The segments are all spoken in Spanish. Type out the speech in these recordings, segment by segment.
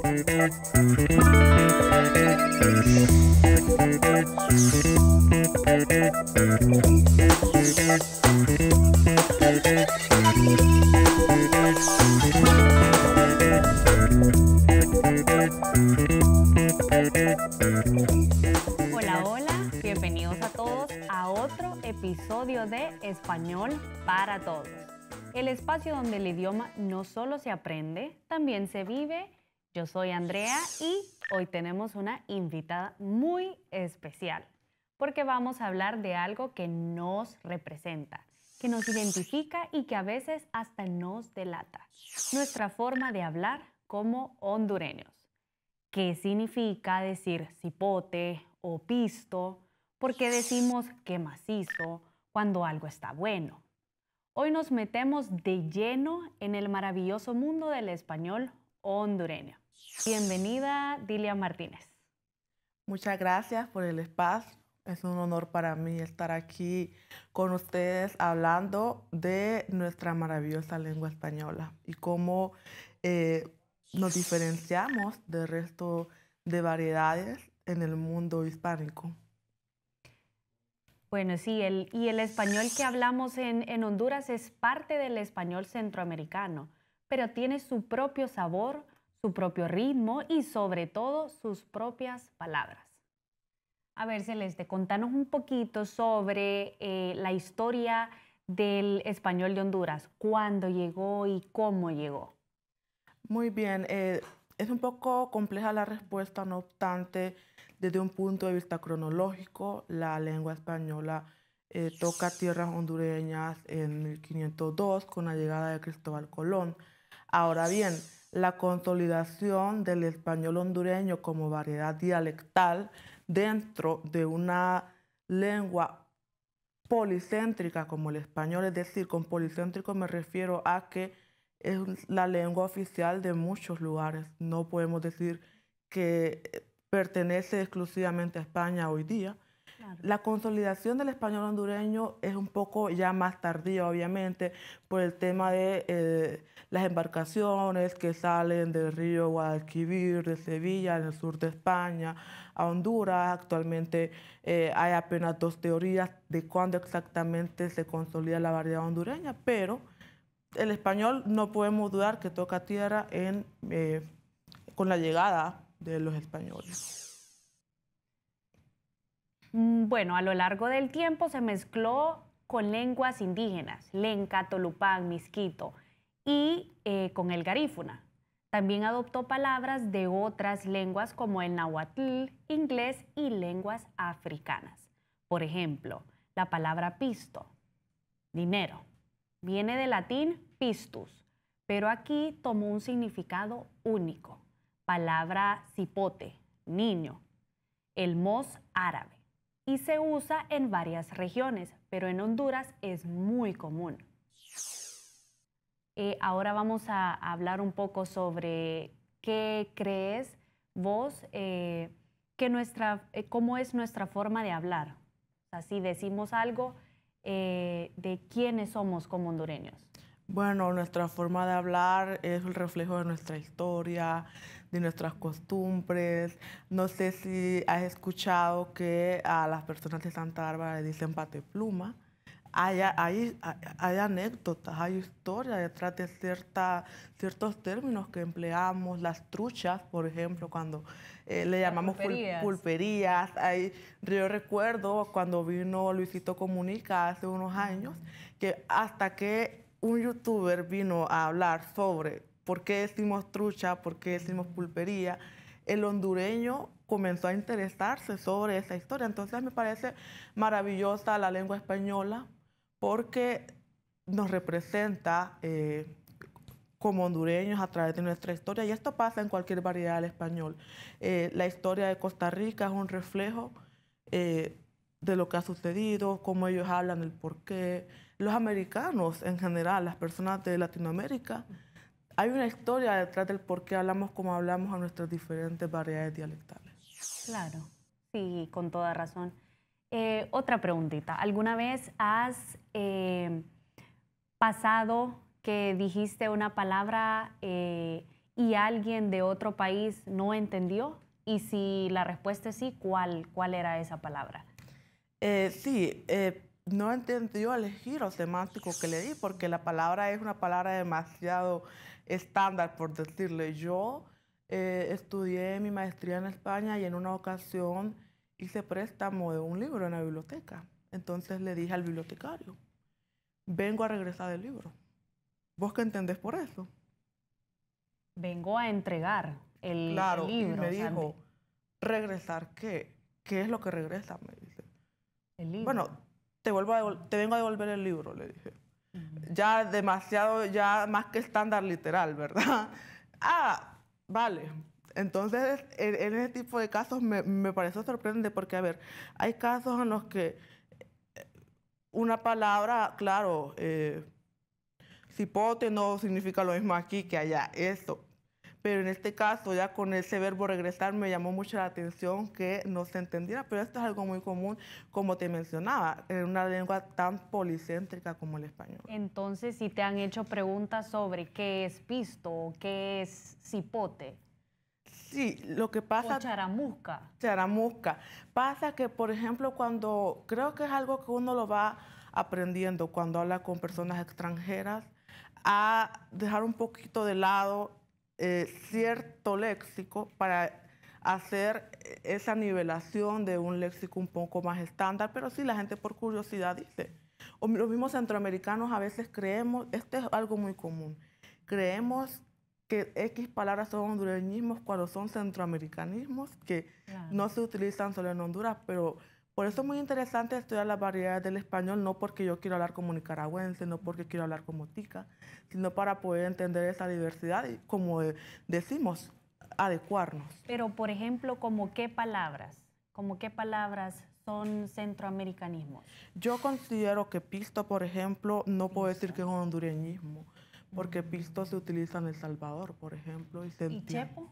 Hola, hola, bienvenidos a todos a otro episodio de Español para Todos. El espacio donde el idioma no solo se aprende, también se vive. Yo soy Andrea y hoy tenemos una invitada muy especial porque vamos a hablar de algo que nos representa, que nos identifica y que a veces hasta nos delata. Nuestra forma de hablar como hondureños. ¿Qué significa decir cipote o pisto? ¿Por qué decimos que macizo cuando algo está bueno? Hoy nos metemos de lleno en el maravilloso mundo del español hondureño. Bienvenida, Dilia Martínez. Muchas gracias por el espacio. Es un honor para mí estar aquí con ustedes hablando de nuestra maravillosa lengua española y cómo nos diferenciamos del resto de variedades en el mundo hispánico. Bueno, sí, el español que hablamos en Honduras es parte del español centroamericano, pero tiene su propio sabor, su propio ritmo y sobre todo sus propias palabras. A ver, Celeste, contanos un poquito sobre la historia del español de Honduras, cuándo llegó y cómo llegó. Muy bien, es un poco compleja la respuesta, no obstante, desde un punto de vista cronológico, la lengua española toca tierras hondureñas en 1502 con la llegada de Cristóbal Colón. Ahora bien, la consolidación del español hondureño como variedad dialectal dentro de una lengua policéntrica como el español, es decir, con policéntrico me refiero a que es la lengua oficial de muchos lugares. No podemos decir que pertenece exclusivamente a España hoy día. Claro. La consolidación del español hondureño es un poco ya más tardía, obviamente, por el tema de las embarcaciones que salen del río Guadalquivir, de Sevilla, en el sur de España, a Honduras. Actualmente hay apenas dos teorías de cuándo exactamente se consolida la variedad hondureña, pero el español no podemos dudar que toca tierra con la llegada de los españoles. Bueno, a lo largo del tiempo se mezcló con lenguas indígenas, lenca, tolupán, misquito, y con el garífuna. También adoptó palabras de otras lenguas como el náhuatl, inglés y lenguas africanas. Por ejemplo, la palabra pisto, dinero, viene del latín pistus, pero aquí tomó un significado único. Palabra cipote, niño, el mos árabe, y se usa en varias regiones, pero en Honduras es muy común. Ahora vamos a hablar un poco sobre qué crees vos, cómo es nuestra forma de hablar. O sea, si decimos algo de quiénes somos como hondureños. Bueno, nuestra forma de hablar es el reflejo de nuestra historia, de nuestras costumbres. No sé si has escuchado que a las personas de Santa Bárbara le dicen patepluma. Hay anécdotas, hay historia detrás de ciertos términos que empleamos, las truchas, por ejemplo, cuando le llamamos pulperías. Yo recuerdo cuando vino Luisito Comunica hace unos años, que hasta que un youtuber vino a hablar sobre por qué decimos trucha, por qué decimos pulpería, el hondureño comenzó a interesarse sobre esa historia. Entonces me parece maravillosa la lengua española porque nos representa como hondureños a través de nuestra historia, y esto pasa en cualquier variedad del español. La historia de Costa Rica es un reflejo de lo que ha sucedido, cómo ellos hablan, el porqué. Los americanos en general, las personas de Latinoamérica, hay una historia detrás del por qué hablamos como hablamos a nuestras diferentes variedades dialectales. Claro, sí, con toda razón. Otra preguntita. ¿Alguna vez has pasado que dijiste una palabra y alguien de otro país no entendió? Y si la respuesta es sí, ¿cuál era esa palabra? Sí, no entendió el giro semántico que le di, porque la palabra es una palabra demasiado estándar, por decirle. Yo estudié mi maestría en España y en una ocasión hice préstamo de un libro en la biblioteca. Entonces le dije al bibliotecario, vengo a regresar el libro. ¿Vos qué entendés por eso? Vengo a entregar el Claro, y libro, me o sea, dijo, ¿regresar qué? ¿Qué es lo que regresa? Me dice. el libro. Bueno, te vengo a devolver el libro, le dije. Ujú. Ya demasiado, ya más que estándar literal, ¿verdad? Ah, vale. Entonces, en ese tipo de casos me pareció sorprendente porque, a ver, hay casos en los que una palabra, claro, cipote no significa lo mismo aquí que allá, eso. Pero en este caso, ya con ese verbo regresar, me llamó mucho la atención que no se entendiera, pero esto es algo muy común, como te mencionaba, en una lengua tan policéntrica como el español. Entonces, si te han hecho preguntas sobre qué es pisto o qué es cipote Sí, lo que o pasa, charamusca. charamusca, pasa que, por ejemplo, cuando, creo que es algo que uno lo va aprendiendo cuando habla con personas extranjeras, a dejar un poquito de lado cierto léxico para hacer esa nivelación de un léxico un poco más estándar, pero sí la gente por curiosidad dice. O los mismos centroamericanos a veces creemos, esto es algo muy común, creemos que X palabras son hondureñismos cuando son centroamericanismos que Claro. no se utilizan solo en Honduras, pero por eso es muy interesante estudiar las variedades del español, no porque yo quiero hablar como nicaragüense, no porque quiero hablar como tica, sino para poder entender esa diversidad y, como decimos, adecuarnos. Pero, por ejemplo, ¿como qué palabras son centroamericanismos? Yo considero que pisto, por ejemplo, no puedo decir Pisto. que es un hondureñismo, porque pisto se utiliza en El Salvador, por ejemplo, y se ¿Y entiende. chepo?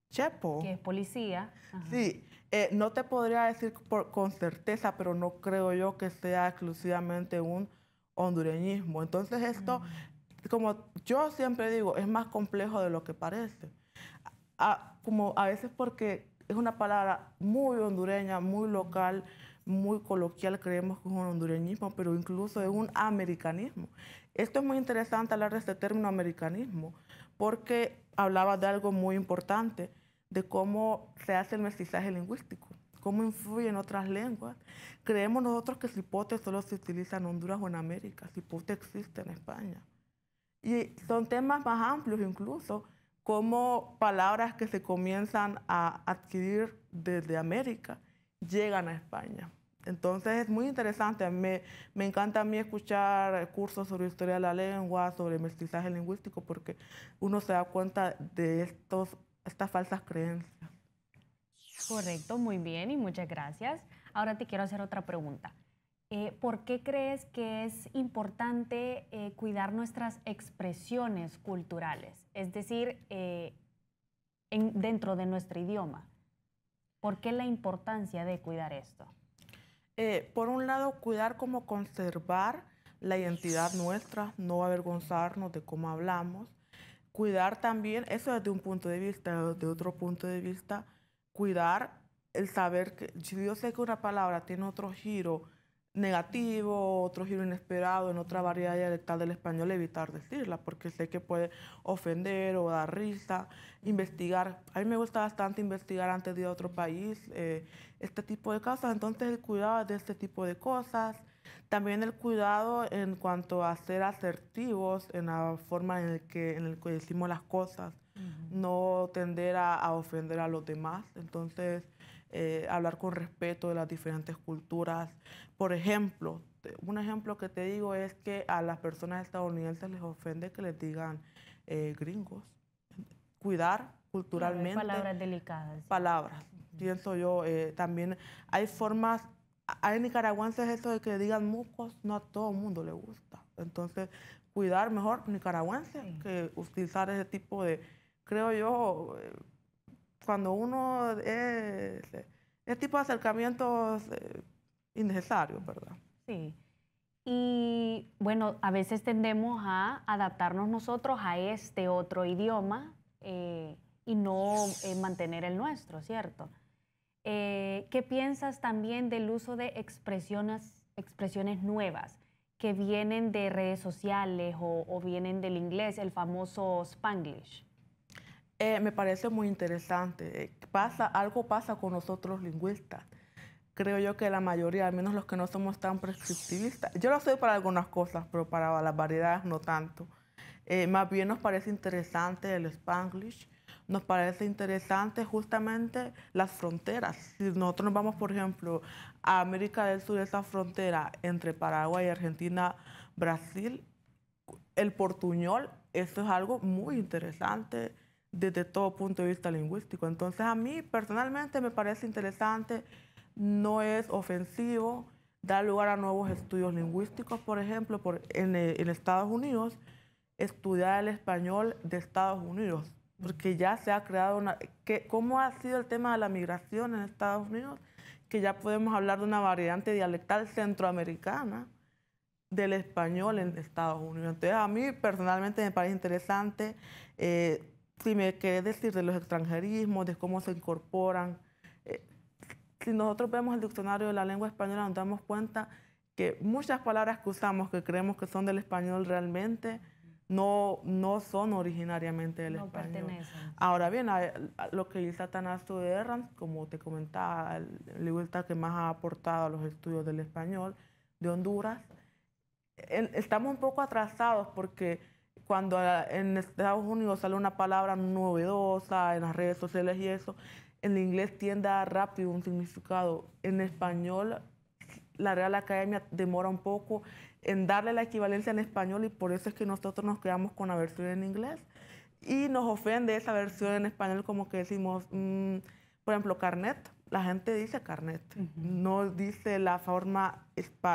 Chepo. Que es policía. Ajá. Sí, no te podría decir con certeza, pero no creo yo que sea exclusivamente un hondureñismo. Entonces esto, como yo siempre digo, es más complejo de lo que parece. Como a veces porque es una palabra muy hondureña, muy local, muy coloquial, creemos que es un hondureñismo, pero incluso es un americanismo. Esto es muy interesante hablar de este término americanismo, porque hablaba de algo muy importante, de cómo se hace el mestizaje lingüístico, cómo influye en otras lenguas. Creemos nosotros que cipote solo se utiliza en Honduras o en América, cipote existe en España. Y son temas más amplios incluso, como palabras que se comienzan a adquirir desde América llegan a España. Entonces es muy interesante, me encanta a mí escuchar cursos sobre historia de la lengua, sobre mestizaje lingüístico, porque uno se da cuenta de estas falsas creencias. Correcto, muy bien y muchas gracias. Ahora te quiero hacer otra pregunta. ¿Por qué crees que es importante cuidar nuestras expresiones culturales? Es decir, dentro de nuestro idioma. ¿Por qué la importancia de cuidar esto? Por un lado, cuidar como conservar la identidad nuestra, no avergonzarnos de cómo hablamos. Cuidar también, eso desde un punto de vista, de otro punto de vista, cuidar el saber que si yo sé que una palabra tiene otro giro negativo, otro giro inesperado en otra variedad dialectal del español, evitar decirla, porque sé que puede ofender o dar risa, investigar. A mí me gusta bastante investigar antes de ir a otro país, este tipo de cosas, entonces el cuidado de este tipo de cosas. También el cuidado en cuanto a ser asertivos en la forma en el que decimos las cosas, no tender a ofender a los demás. Entonces, hablar con respeto de las diferentes culturas. Por ejemplo, un ejemplo que te digo es que a las personas estadounidenses les ofende que les digan gringos. Cuidar culturalmente. Claro, hay palabras delicadas. Palabras, pienso yo. También hay formas, hay nicaragüenses eso de que digan mucos, no a todo el mundo le gusta. Entonces, cuidar mejor nicaragüenses que utilizar ese tipo de, creo yo, cuando uno es, ese tipo de acercamientos innecesarios, ¿verdad? Sí. Y bueno, a veces tendemos a adaptarnos nosotros a este otro idioma y no mantener el nuestro, ¿cierto? ¿Qué piensas también del uso de expresiones nuevas que vienen de redes sociales o vienen del inglés, el famoso Spanglish? Me parece muy interesante. Algo pasa con nosotros lingüistas. Creo yo que la mayoría, al menos los que no somos tan prescriptivistas, yo lo soy para algunas cosas, pero para las variedades no tanto. Más bien nos parece interesante el Spanglish, nos parece interesante justamente las fronteras. Si nosotros nos vamos, por ejemplo, a América del Sur, esa frontera entre Paraguay y Argentina, Brasil, el portuñol, eso es algo muy interesante desde todo punto de vista lingüístico. Entonces, a mí personalmente me parece interesante, no es ofensivo, da lugar a nuevos estudios lingüísticos, por ejemplo, en Estados Unidos, estudiar el español de Estados Unidos, porque ya se ha creado ¿cómo ha sido el tema de la migración en Estados Unidos? Que ya podemos hablar de una variante dialectal centroamericana del español en Estados Unidos. Entonces, a mí personalmente me parece interesante. Si me querés decir de los extranjerismos, de cómo se incorporan, si nosotros vemos el diccionario de la lengua española, nos damos cuenta que muchas palabras que usamos, que creemos que son del español, realmente no son originariamente del español. Pertenecen. Ahora bien, lo que dice Atanasio de Herrans, como te comentaba, el lingüista que más ha aportado a los estudios del español de Honduras, estamos un poco atrasados porque cuando en Estados Unidos sale una palabra novedosa en las redes sociales y eso, en inglés tiende a dar rápido un significado. En español, la Real Academia demora un poco en darle la equivalencia en español y por eso es que nosotros nos quedamos con la versión en inglés. Y nos ofende esa versión en español como que decimos, por ejemplo, carnet. La gente dice carnet, no dice la forma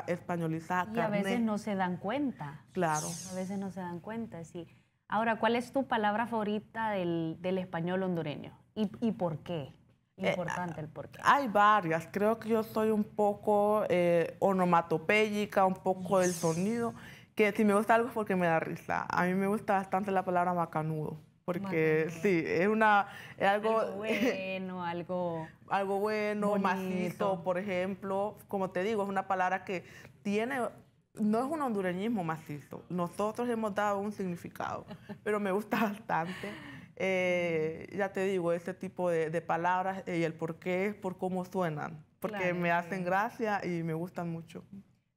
españolizada, y carnet. a veces no se dan cuenta. Claro. A veces no se dan cuenta, sí. Ahora, ¿cuál es tu palabra favorita del español hondureño? ¿Y por qué? Importante el por qué. Hay varias. Creo que yo soy un poco onomatopéyica, un poco del sonido, que si me gusta algo es porque me da risa. A mí me gusta bastante la palabra macanudo. Porque Macanudo. sí, es algo bueno, algo bueno, bonito. macizo, por ejemplo. Como te digo, es una palabra que no es un hondureñismo macizo. Nosotros hemos dado un significado, pero me gusta bastante. Ya te digo, ese tipo de palabras y el por qué es por cómo suenan, porque Claro, me hacen gracia y me gustan mucho.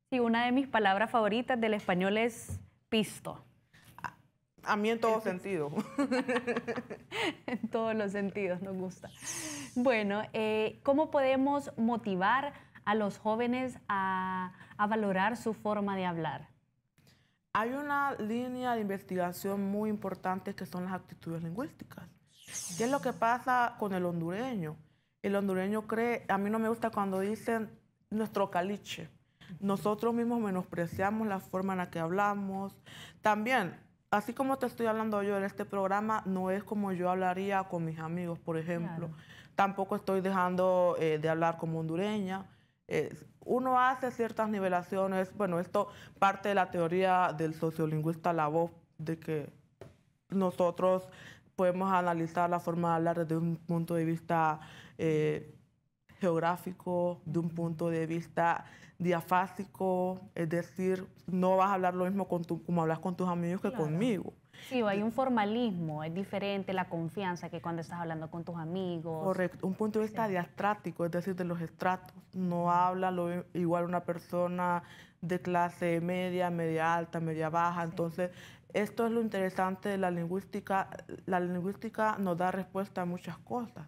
Sí, una de mis palabras favoritas del español es pisto. A mí en todo sentido. En todos los sentidos nos gusta. Bueno, ¿cómo podemos motivar a los jóvenes a valorar su forma de hablar? Hay una línea de investigación muy importante que son las actitudes lingüísticas. ¿Qué es lo que pasa con el hondureño? El hondureño cree, a mí no me gusta cuando dicen nuestro caliche. Nosotros mismos menospreciamos la forma en la que hablamos. También, así como te estoy hablando yo en este programa, no es como yo hablaría con mis amigos, por ejemplo. Claro. Tampoco estoy dejando de hablar como hondureña. Uno hace ciertas nivelaciones. Bueno, esto parte de la teoría del sociolingüista Labov, de que nosotros podemos analizar la forma de hablar desde un punto de vista geográfico, de un punto de vista diafásico, es decir, no vas a hablar lo mismo como hablas con tus amigos que conmigo. Sí, hay un formalismo, es diferente la confianza que cuando estás hablando con tus amigos. Correcto, un punto de vista diastrático, es decir, de los estratos. No habla igual una persona de clase media, media alta, media baja. Sí. Entonces, esto es lo interesante de la lingüística. La lingüística nos da respuesta a muchas cosas.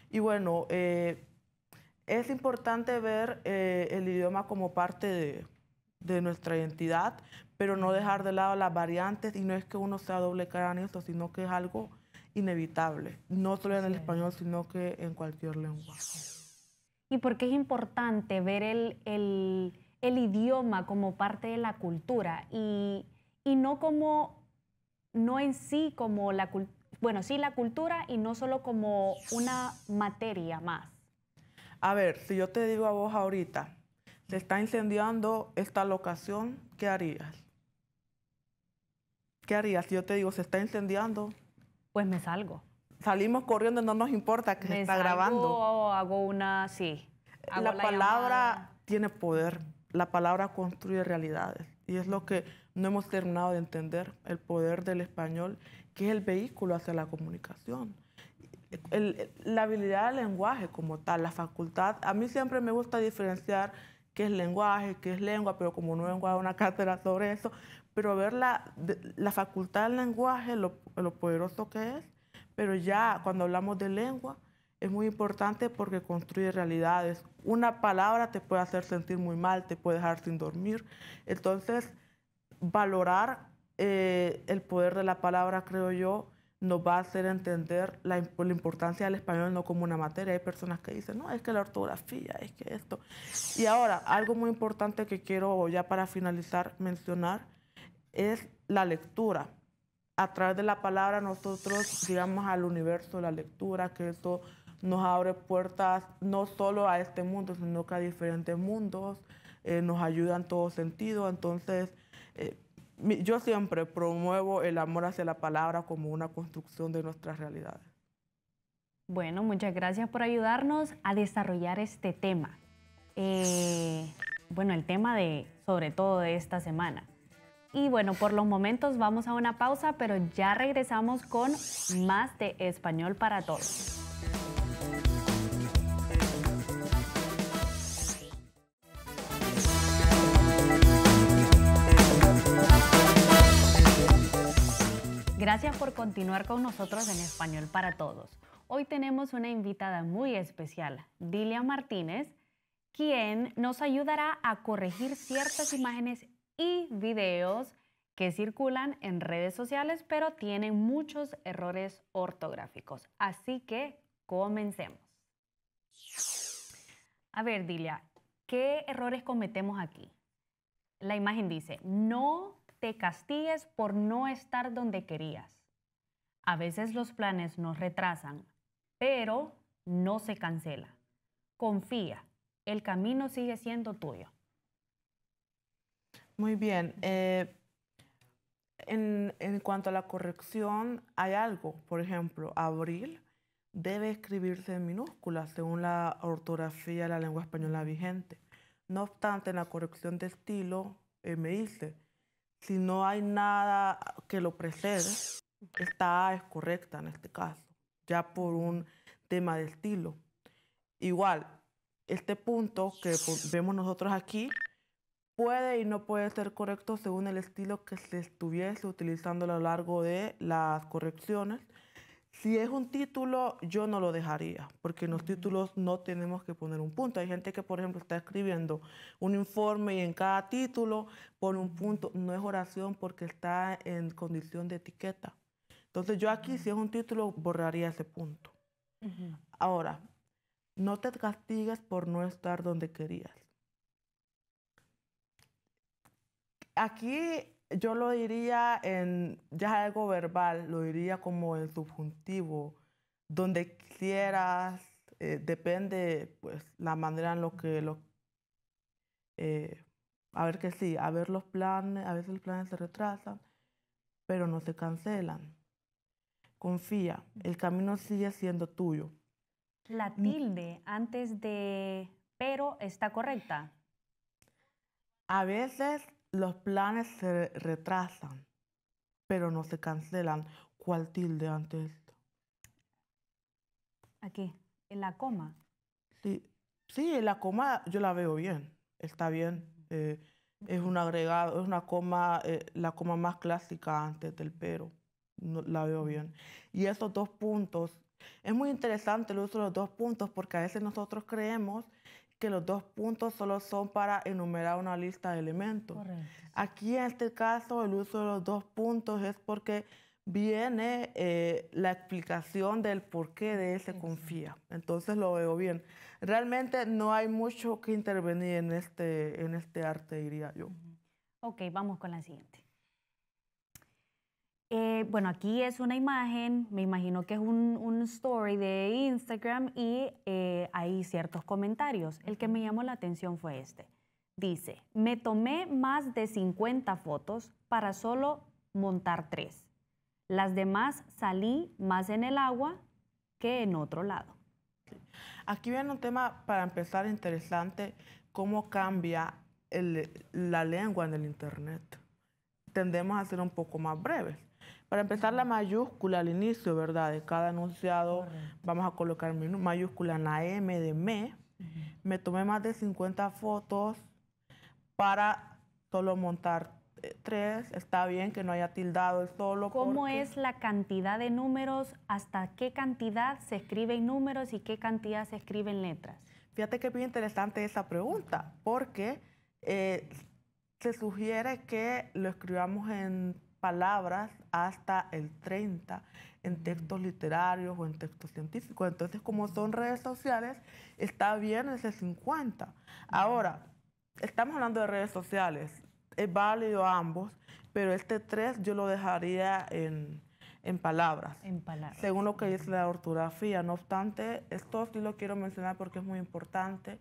Y bueno, es importante ver el idioma como parte de nuestra identidad, pero no dejar de lado las variantes, y no es que uno sea doble cara en eso, sino que es algo inevitable, no solo en el español, sino que en cualquier lenguaje. ¿Y por qué es importante ver el idioma como parte de la cultura y no en sí como bueno, sí la cultura y no solo como una materia más? A ver, si yo te digo a vos ahorita, se está incendiando esta locación, ¿qué harías? ¿Qué harías si yo te digo, se está incendiando? Pues me salgo. Salimos corriendo, no nos importa que se está grabando. O hago una, sí. Hago La palabra llamada. tiene poder, la palabra construye realidades y es lo que no hemos terminado de entender, el poder del español, que es el vehículo hacia la comunicación. La habilidad del lenguaje como tal, la facultad, a mí siempre me gusta diferenciar qué es lenguaje, qué es lengua, pero como no vengo a una cátedra sobre eso, pero ver la facultad del lenguaje, lo poderoso que es, pero ya cuando hablamos de lengua, es muy importante porque construye realidades. Una palabra te puede hacer sentir muy mal, te puede dejar sin dormir. Entonces, valorar el poder de la palabra, creo yo, nos va a hacer entender la importancia del español no como una materia. Hay personas que dicen, no, es que la ortografía, es que esto. Y ahora, algo muy importante que quiero ya para finalizar mencionar es la lectura. A través de la palabra nosotros llegamos al universo de la lectura, que eso nos abre puertas no solo a este mundo, sino que a diferentes mundos, nos ayuda en todo sentido. Entonces, yo siempre promuevo el amor hacia la palabra como una construcción de nuestras realidades. Bueno, muchas gracias por ayudarnos a desarrollar este tema. Bueno, el tema sobre todo de esta semana. Y bueno, por los momentos vamos a una pausa, pero ya regresamos con más de Español para Todos. Gracias por continuar con nosotros en Español para Todos. Hoy tenemos una invitada muy especial, Dilia Martínez, quien nos ayudará a corregir ciertas imágenes y videos que circulan en redes sociales, pero tienen muchos errores ortográficos. Así que comencemos. A ver, Dilia, ¿qué errores cometemos aquí? La imagen dice, no te castigues por no estar donde querías. A veces los planes nos retrasan, pero no se cancela. Confía, el camino sigue siendo tuyo. Muy bien. En cuanto a la corrección, hay algo. Por ejemplo, abril debe escribirse en minúsculas según la ortografía de la lengua española vigente. No obstante, en la corrección de estilo me dice, si no hay nada que lo precede, esta A es correcta en este caso, ya por un tema de estilo. Igual, este punto que vemos nosotros aquí puede y no puede ser correcto según el estilo que se estuviese utilizando a lo largo de las correcciones. Si es un título, yo no lo dejaría, porque en los títulos no tenemos que poner un punto. Hay gente que, por ejemplo, está escribiendo un informe y en cada título pone un punto. No es oración porque está en condición de etiqueta. Entonces yo aquí, si es un título, borraría ese punto. Ahora, no te castigues por no estar donde querías. Aquí yo lo diría ya es algo verbal, lo diría como en subjuntivo, donde quisieras, depende pues la manera en lo que a ver que sí, a ver los planes, a veces los planes se retrasan, pero no se cancelan. Confía, el camino sigue siendo tuyo. La tilde antes de pero está correcta. A veces los planes se retrasan, pero no se cancelan. ¿Cuál tilde antes? Aquí, en la coma. Sí, sí, la coma yo la veo bien, está bien. Es un agregado, es una coma, la coma más clásica antes del pero. No, la veo bien. Y esos dos puntos, es muy interesante el uso de los dos puntos porque a veces nosotros creemos que los dos puntos solo son para enumerar una lista de elementos. Correcto. Aquí en este caso el uso de los dos puntos es porque viene la explicación del porqué de ese confía. Entonces lo veo bien. Realmente no hay mucho que intervenir en este arte, diría yo. Ok, vamos con la siguiente. Bueno, aquí es una imagen, me imagino que es un story de Instagram y hay ciertos comentarios. El que me llamó la atención fue este. Dice, me tomé más de 50 fotos para solo montar 3. Las demás salí más en el agua que en otro lado. Aquí viene un tema, para empezar, interesante, cómo cambia la lengua en el Internet. Tendemos a ser un poco más breves. Para empezar, la mayúscula al inicio, ¿verdad? De cada enunciado, Correcto. vamos a colocar mayúscula en la M de me. Me tomé más de 50 fotos para solo montar 3. Está bien que no haya tildado el solo. ¿Cómo es la cantidad de números? ¿Hasta qué cantidad se escriben números y qué cantidad se escriben letras? Fíjate que es bien interesante esa pregunta, porque se sugiere que lo escribamos en palabras hasta el 30, en textos literarios o en textos científicos. Entonces, como son redes sociales, está bien ese 50. Ahora, estamos hablando de redes sociales, es válido ambos, pero este 3 yo lo dejaría en palabras. En palabras. Según lo que dice la ortografía. No obstante, esto sí lo quiero mencionar porque es muy importante.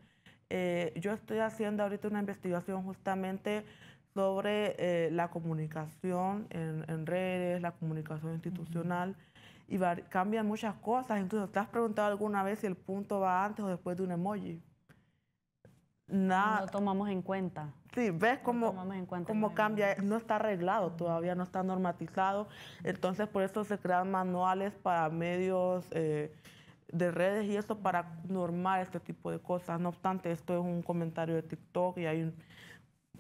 Yo estoy haciendo ahorita una investigación justamente sobre la comunicación en redes, la comunicación institucional, y cambian muchas cosas. Incluso, ¿te has preguntado alguna vez si el punto va antes o después de un emoji? No tomamos en cuenta. Sí, ves cómo cambia, no está arreglado todavía, no está normatizado. Entonces, por eso se crean manuales para medios de redes y eso para normar este tipo de cosas. No obstante, esto es un comentario de TikTok y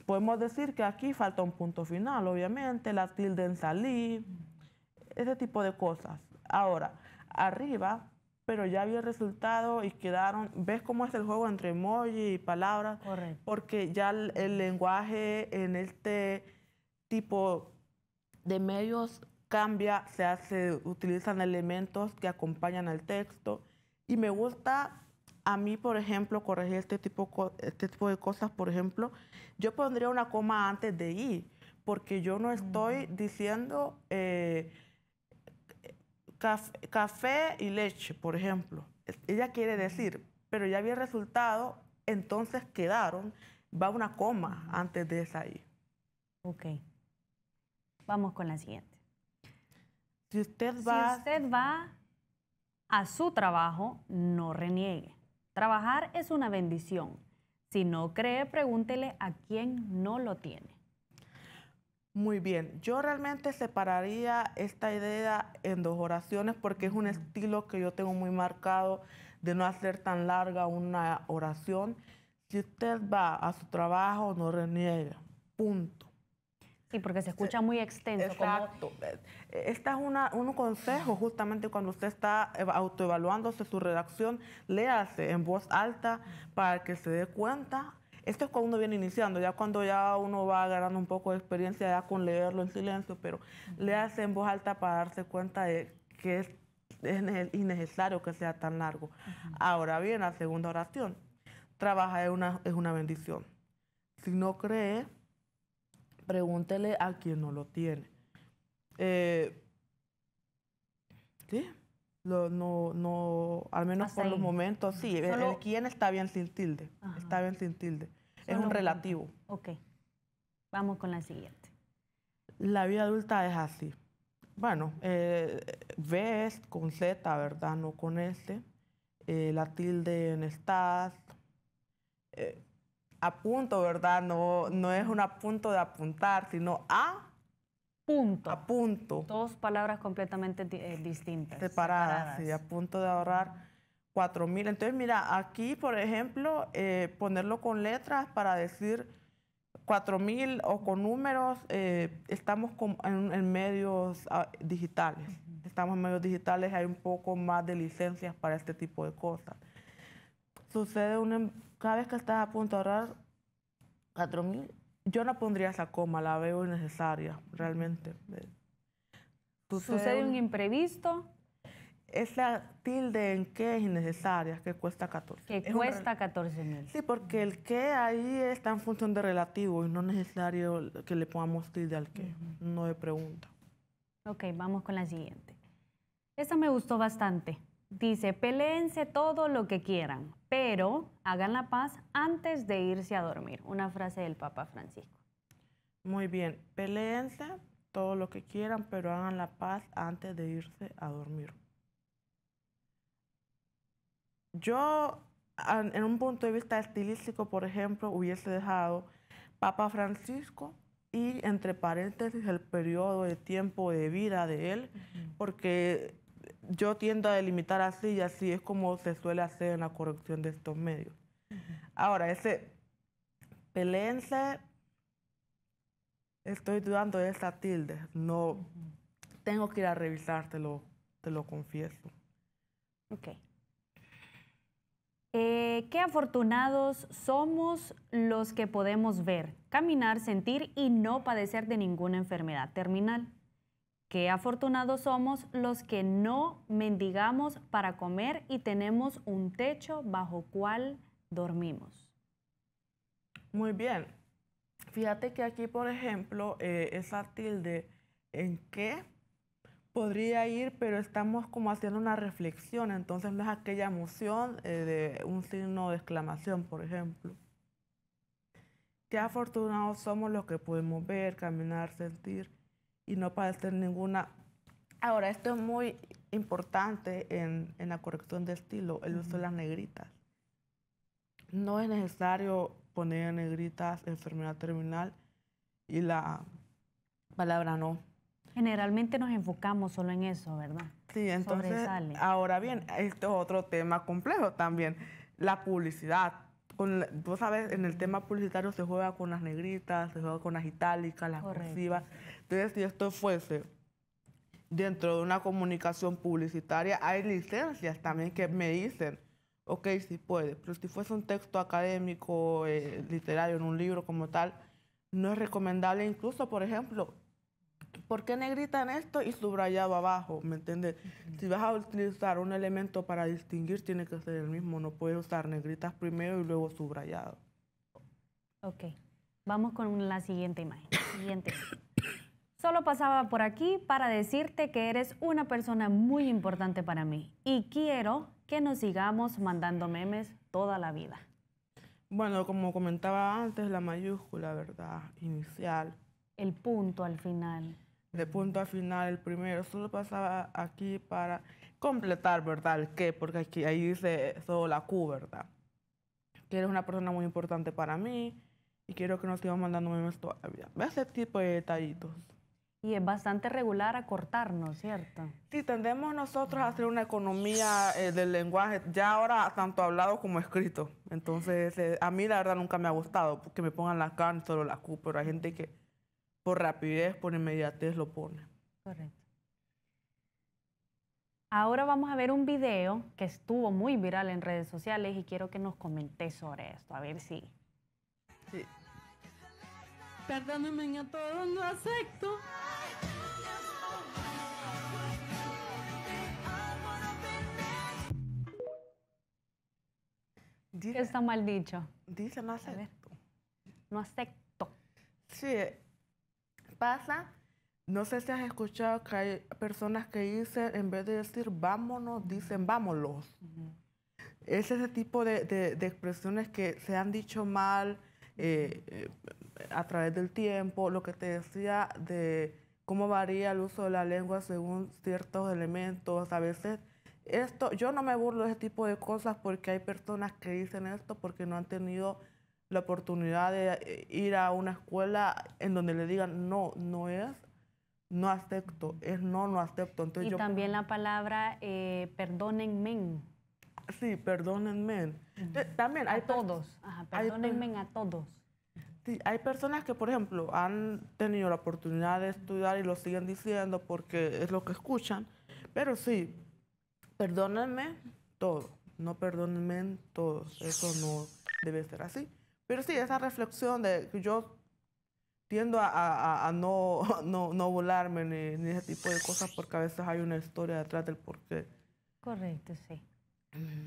podemos decir que aquí falta un punto final, obviamente, la tilde en salir, ese tipo de cosas. Ahora, arriba, pero ya vi el resultado y quedaron, ¿ves cómo es el juego entre emoji y palabras? Correcto. Porque ya el lenguaje en este tipo de medios cambia, se utilizan elementos que acompañan al texto y me gusta a mí, por ejemplo, corregir este tipo de cosas. Por ejemplo, yo pondría una coma antes de i, porque yo no estoy diciendo café y leche, por ejemplo. Ella quiere decir, pero ya vi el resultado, entonces va una coma antes de esa i. Ok. Vamos con la siguiente. Si usted va a su trabajo, no reniegue. Trabajar es una bendición. Si no cree, pregúntele a quien no lo tiene. Muy bien. Yo realmente separaría esta idea en 2 oraciones porque es un estilo que yo tengo muy marcado de no hacer tan larga una oración. Si usted va a su trabajo, no reniegue. Punto. Sí, porque se escucha muy extenso. Exacto. Este es un consejo justamente cuando usted está autoevaluándose su redacción, léase en voz alta para que se dé cuenta. Esto es cuando uno viene iniciando, ya cuando ya uno va ganando un poco de experiencia ya con leerlo en silencio, pero léase en voz alta para darse cuenta de que es innecesario que sea tan largo. Ahora bien, la segunda oración, trabajar es una bendición. Si no cree, pregúntele a quien no lo tiene. Sí, al menos hasta por los ahí. momentos, sí. El quién está bien sin tilde. Ajá. Está bien sin tilde. Es Solo un relativo. Ok. Vamos con la siguiente. La vida adulta es así. Bueno, V es con Z, ¿verdad? No con S. La tilde en estás. Apunto, ¿verdad? No es un apunto de apuntar, sino punto. Apunto. 2 palabras completamente distintas. Separadas, sí, a punto de ahorrar 4,000. Entonces, mira, aquí, por ejemplo, ponerlo con letras para decir 4,000 o con números, estamos en medios digitales. Estamos en medios digitales, hay un poco más de licencias para este tipo de cosas. Sucede cada vez que estás a punto de ahorrar 4,000, yo no pondría esa coma, la veo innecesaria, realmente. Sucede un imprevisto. Esa tilde en qué es innecesaria, que cuesta 14. Que cuesta 14,000. Sí, porque el qué ahí está en función de relativo y no es necesario que le pongamos tilde al qué, no de pregunta. Ok, vamos con la siguiente. Esta me gustó bastante. Dice, peléense todo lo que quieran, pero hagan la paz antes de irse a dormir. Una frase del Papa Francisco. Muy bien, peléense todo lo que quieran, pero hagan la paz antes de irse a dormir. Yo, en un punto de vista estilístico, por ejemplo, hubiese dejado Papa Francisco y entre paréntesis el periodo de tiempo de vida de él, porque yo tiendo a delimitar así y así es como se suele hacer en la corrección de estos medios. Ahora, ese pelense, estoy dudando de esa tilde, no, tengo que ir a revisar, te lo confieso. Ok. Qué afortunados somos los que podemos ver, caminar, sentir y no padecer de ninguna enfermedad terminal. Qué afortunados somos los que no mendigamos para comer y tenemos un techo bajo cual dormimos. Muy bien. Fíjate que aquí, por ejemplo, esa tilde, ¿en qué? Podría ir, pero estamos como haciendo una reflexión, entonces no es aquella emoción de un signo de exclamación, por ejemplo. Qué afortunados somos los que podemos ver, caminar, sentir y no padecer ninguna. Ahora, esto es muy importante en la corrección de estilo, el uso de las negritas. No es necesario poner en negritas enfermedad terminal y la palabra no. Generalmente nos enfocamos solo en eso, ¿verdad? Sí, entonces, sobresale. Ahora bien, esto es otro tema complejo también, la publicidad. Vos sabes, en el tema publicitario se juega con las negritas, se juega con las itálicas, las cursivas. Entonces, si esto fuese dentro de una comunicación publicitaria, hay licencias también que me dicen, ok, sí puede, pero si fuese un texto académico, literario, en un libro como tal, no es recomendable. Incluso, por ejemplo, ¿por qué negrita en esto y subrayado abajo? ¿Me entiendes? Si vas a utilizar un elemento para distinguir, tiene que ser el mismo. No puedes usar negritas primero y luego subrayado. Ok. Vamos con la siguiente imagen. Siguiente. Solo pasaba por aquí para decirte que eres una persona muy importante para mí y quiero que nos sigamos mandando memes toda la vida. Bueno, como comentaba antes, la mayúscula, ¿verdad? Inicial. El punto al final. De punto a final, el primero. Solo pasaba aquí para completar, ¿verdad? El qué, porque aquí, ahí dice solo la Q, ¿verdad? Que eres una persona muy importante para mí y quiero que nos sigamos mandando memes toda la vida. ¿Ves ese tipo de detallitos? Y es bastante regular a cortarnos, ¿cierto? Sí, tendemos nosotros a hacer una economía del lenguaje, ya ahora tanto hablado como escrito. Entonces, a mí la verdad nunca me ha gustado que me pongan la K y solo la Q, pero hay gente que por rapidez, por inmediatez lo pone. Correcto. Ahora vamos a ver un video que estuvo muy viral en redes sociales y quiero que nos comentes sobre esto, a ver si... Sí. Perdónenme a todos, no acepto. Dice, Está mal dicho. Dice, no acepto. No acepto. Sí, pasa, no sé si has escuchado que hay personas que dicen, en vez de decir vámonos, dicen vámonos. Es ese tipo de expresiones que se han dicho mal a través del tiempo. Lo que te decía de cómo varía el uso de la lengua según ciertos elementos. A veces, yo no me burlo de ese tipo de cosas porque hay personas que dicen esto porque no han tenido la oportunidad de ir a una escuela en donde le digan no, no es, no acepto, es no, no acepto. Entonces y también la palabra perdónenme. Sí, perdónenme. También hay a todos. Ajá, perdónenme a todos. Sí, hay personas que, por ejemplo, han tenido la oportunidad de estudiar y lo siguen diciendo porque es lo que escuchan, pero sí, perdónenme todo, no perdónenme todos, eso no debe ser así. Pero sí, esa reflexión de que yo tiendo a no volarme ni ese tipo de cosas porque a veces hay una historia detrás del porqué. Correcto, sí.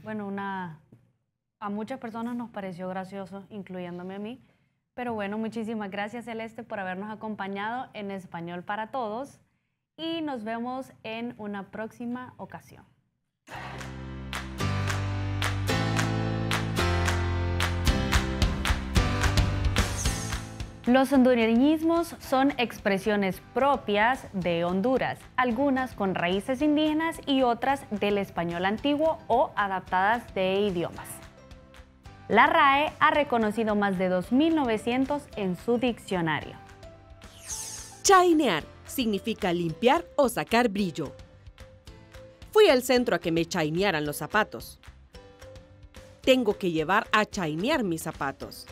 Bueno, a muchas personas nos pareció gracioso, incluyéndome a mí. Pero bueno, muchísimas gracias, Celeste, por habernos acompañado en Español para Todos. Y nos vemos en una próxima ocasión. Los hondureñismos son expresiones propias de Honduras, algunas con raíces indígenas y otras del español antiguo o adaptadas de idiomas. La RAE ha reconocido más de 2.900 en su diccionario. Chainear significa limpiar o sacar brillo. Fui al centro a que me chainearan los zapatos. Tengo que llevar a chainear mis zapatos.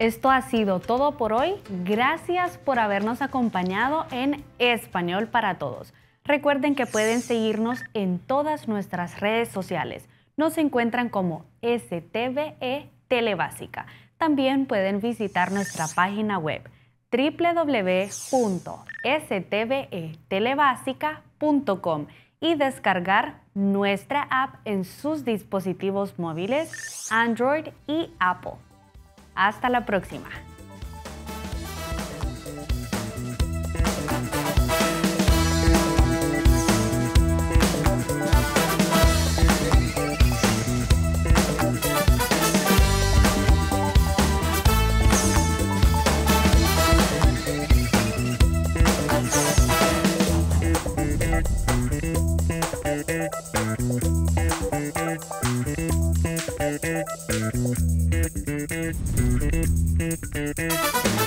Esto ha sido todo por hoy. Gracias por habernos acompañado en Español para Todos. Recuerden que pueden seguirnos en todas nuestras redes sociales. Nos encuentran como STVE Telebásica. También pueden visitar nuestra página web www.stvetelebasica.com y descargar nuestra app en sus dispositivos móviles Android y Apple. Hasta la próxima. Thank you.